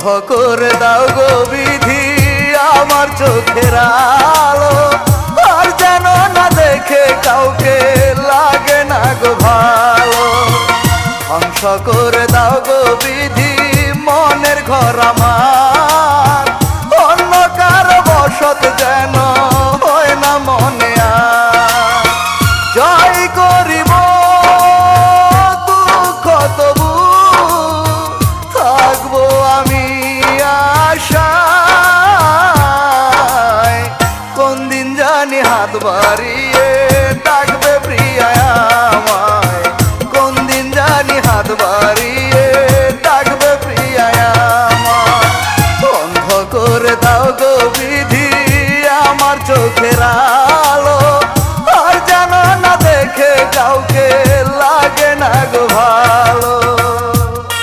করে দাও গো বিধি আমার চোখের আলো, আর যেন না দেখে কাউকে লাগে না গো ভালো। ধ্বংস করে দাও গো বিধি মনের ঘর আমার।